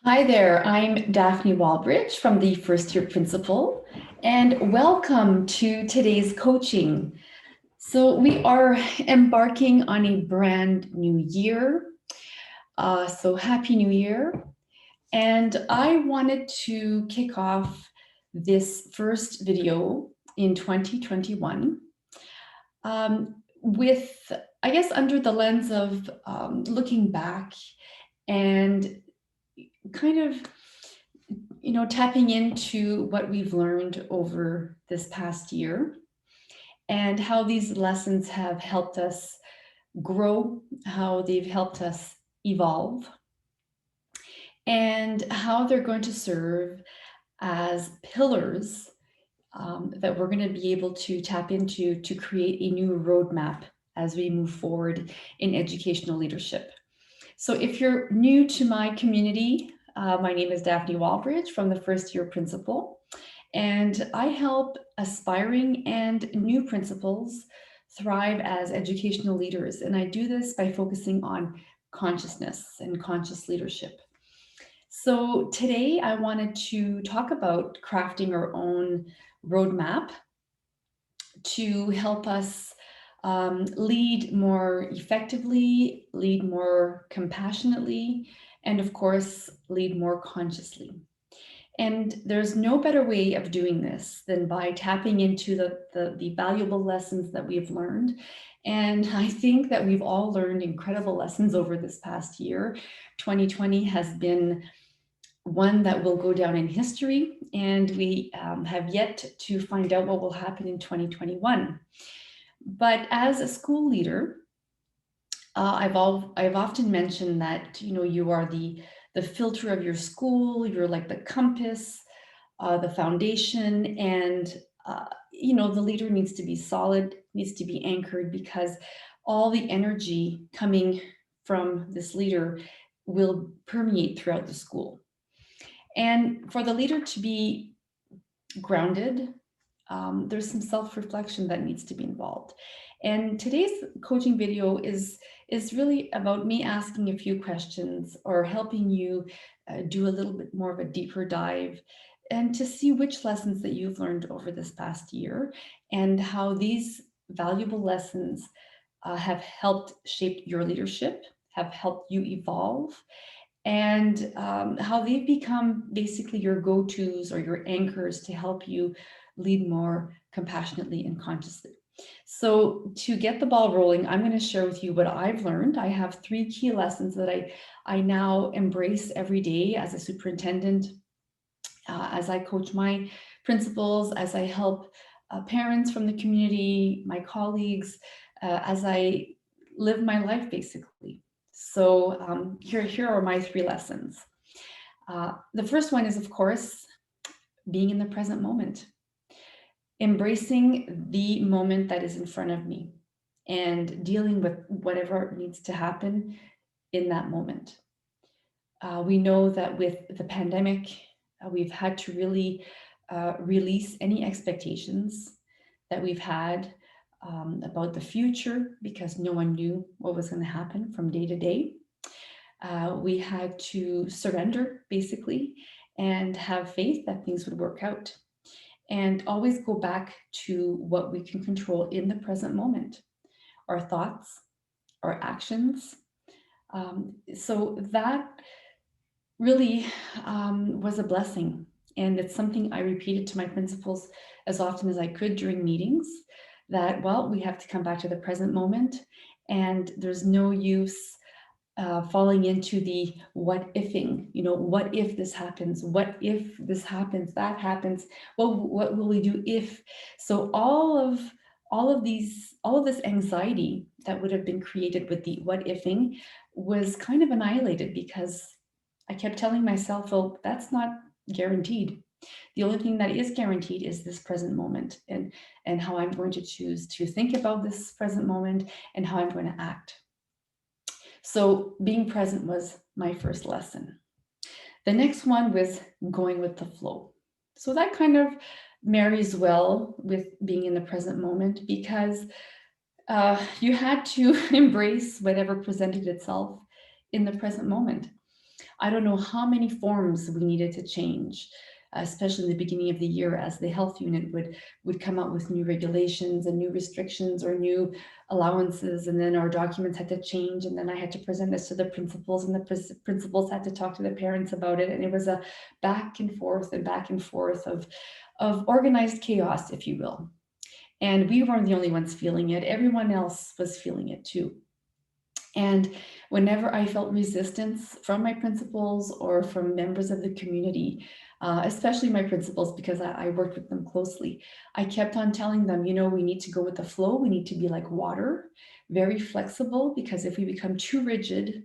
Hi there, I'm Daphne Walbridge from the First Year Principal, and welcome to today's coaching. So we are embarking on a brand new year. So happy new year. And I wanted to kick off this first video in 2021 with, I guess, under the lens of looking back and kind of tapping into what we've learned over this past year and how these lessons have helped us grow, how they've helped us evolve, and how they're going to serve as pillars that we're going to be able to tap into to create a new roadmap as we move forward in educational leadership. So if you're new to my community, my name is Daphne Walbridge from the First Year Principal, and I help aspiring and new principals thrive as educational leaders. And I do this by focusing on consciousness and conscious leadership. So today I wanted to talk about crafting our own roadmap to help us lead more effectively, lead more compassionately, and of course, lead more consciously. And there's no better way of doing this than by tapping into the valuable lessons that we've learned. And I think that we've all learned incredible lessons over this past year. 2020 has been one that will go down in history, and we have yet to find out what will happen in 2021. But as a school leader, I've often mentioned that you are the filter of your school. You're like the compass, the foundation, and the leader needs to be solid, needs to be anchored, because all the energy coming from this leader will permeate throughout the school. And for the leader to be grounded, there's some self-reflection that needs to be involved. And today's coaching video is really about me asking a few questions or helping you do a little bit more of a deeper dive and to see which lessons that you've learned over this past year and how these valuable lessons have helped shape your leadership, have helped you evolve, and how they've become basically your go-tos or your anchors to help you lead more compassionately and consciously. So to get the ball rolling, I'm going to share with you what I've learned. I have 3 key lessons that I now embrace every day as a superintendent, as I coach my principals, as I help parents from the community, my colleagues, as I live my life, basically. So here are my 3 lessons. The first one is, of course, being in the present moment, embracing the moment that is in front of me and dealing with whatever needs to happen in that moment. We know that with the pandemic, we've had to really release any expectations that we've had about the future, because no one knew what was going to happen from day to day. We had to surrender, basically, and have faith that things would work out, and always go back to what we can control in the present moment, our thoughts, our actions. So that really was a blessing. And it's something I repeated to my principals as often as I could during meetings, that, well, we have to come back to the present moment, and there's no use falling into the what ifing, what if this happens? What if this happens, that happens? What will we do if? So all of this anxiety that would have been created with the what ifing was kind of annihilated, because I kept telling myself, well, that's not guaranteed. The only thing that is guaranteed is this present moment, and how I'm going to choose to think about this present moment and how I'm going to act. So being present was my first lesson. The next one was going with the flow. So that kind of marries well with being in the present moment, because you had to embrace whatever presented itself in the present moment. I don't know how many forms we needed to change, especially in the beginning of the year as the health unit would come out with new regulations and new restrictions or new allowances, and then our documents had to change, and then I had to present this to the principals, and the principals had to talk to the parents about it, and it was a back and forth of organized chaos, if you will. And we weren't the only ones feeling it. Everyone else was feeling it too. And whenever I felt resistance from my principals or from members of the community, especially my principals, because I worked with them closely, I kept on telling them, you know, we need to go with the flow. We need to be like water, very flexible, because if we become too rigid,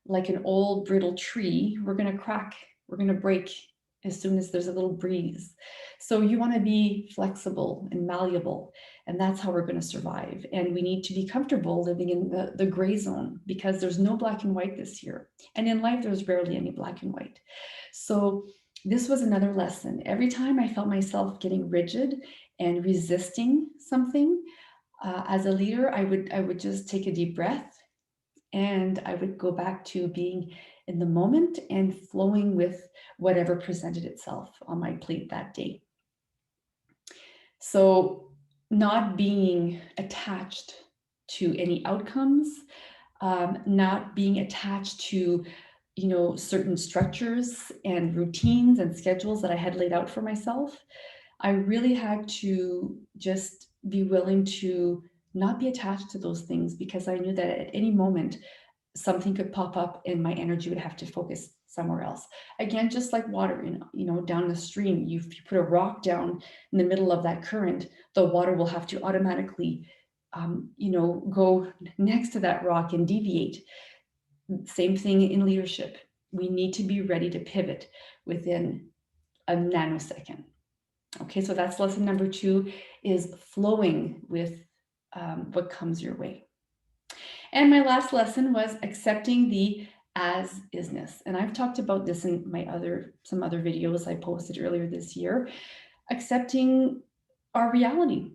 like an old brittle tree, we're going to crack, we're going to break as soon as there's a little breeze. So you want to be flexible and malleable, and that's how we're going to survive. And we need to be comfortable living in the gray zone, because there's no black and white this year. And in life, there's rarely any black and white. So this was another lesson. Every time I felt myself getting rigid and resisting something, as a leader, I would just take a deep breath, and I would go back to being in the moment and flowing with whatever presented itself on my plate that day. So not being attached to any outcomes, not being attached to, you know, certain structures and routines and schedules that I had laid out for myself. I really had to just be willing to not be attached to those things, because I knew that at any moment something could pop up and my energy would have to focus somewhere else. Again, just like water, you know, down the stream, if you put a rock down in the middle of that current, the water will have to automatically, you know, go next to that rock and deviate. Same thing in leadership. We need to be ready to pivot within a nanosecond. Okay, so that's lesson number 2, is flowing with what comes your way. And my last lesson was accepting the as isness. And I've talked about this in some other videos I posted earlier this year. Accepting our reality.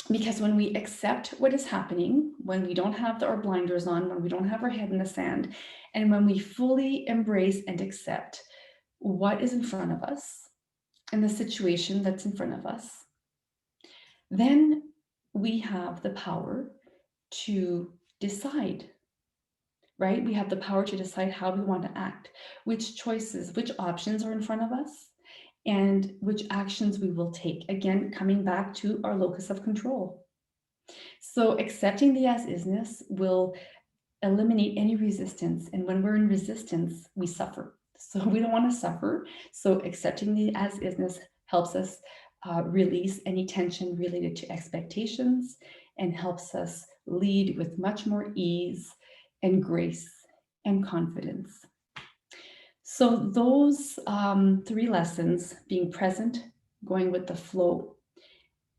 Because when we accept what is happening, when we don't have our blinders on, when we don't have our head in the sand, and when we fully embrace and accept what is in front of us and the situation that's in front of us, then we have the power to decide, right? We have the power to decide how we want to act, which choices, which options are in front of us, and which actions we will take. Again, coming back to our locus of control. So accepting the as-isness will eliminate any resistance. And when we're in resistance, we suffer. So we don't want to suffer. So accepting the as-isness helps us release any tension related to expectations, and helps us lead with much more ease and grace and confidence. So those 3 lessons, being present, going with the flow,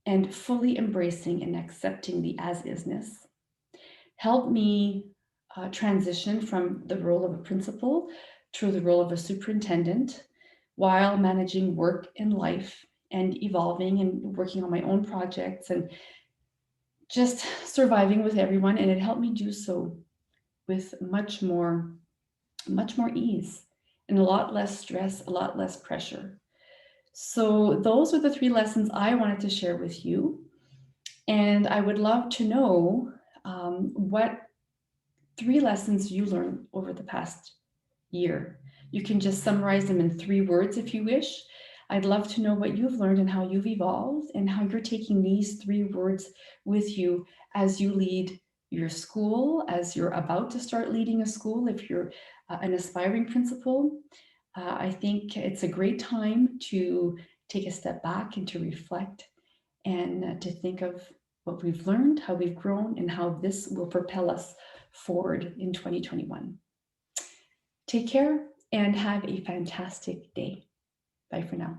and fully embracing and accepting the as-isness, help me transition from the role of a principal to the role of a superintendent, while managing work and life and evolving and working on my own projects and just surviving with everyone. And it helped me do so with much more ease and a lot less stress, a lot less pressure. So those are the 3 lessons I wanted to share with you. And I would love to know what 3 lessons you learned over the past year. You can just summarize them in 3 words if you wish. I'd love to know what you've learned and how you've evolved, and how you're taking these 3 words with you as you lead your school, as you're about to start leading a school, if you're an aspiring principal. I think it's a great time to take a step back and to reflect, and to think of what we've learned, how we've grown, and how this will propel us forward in 2021. Take care and have a fantastic day. Bye for now.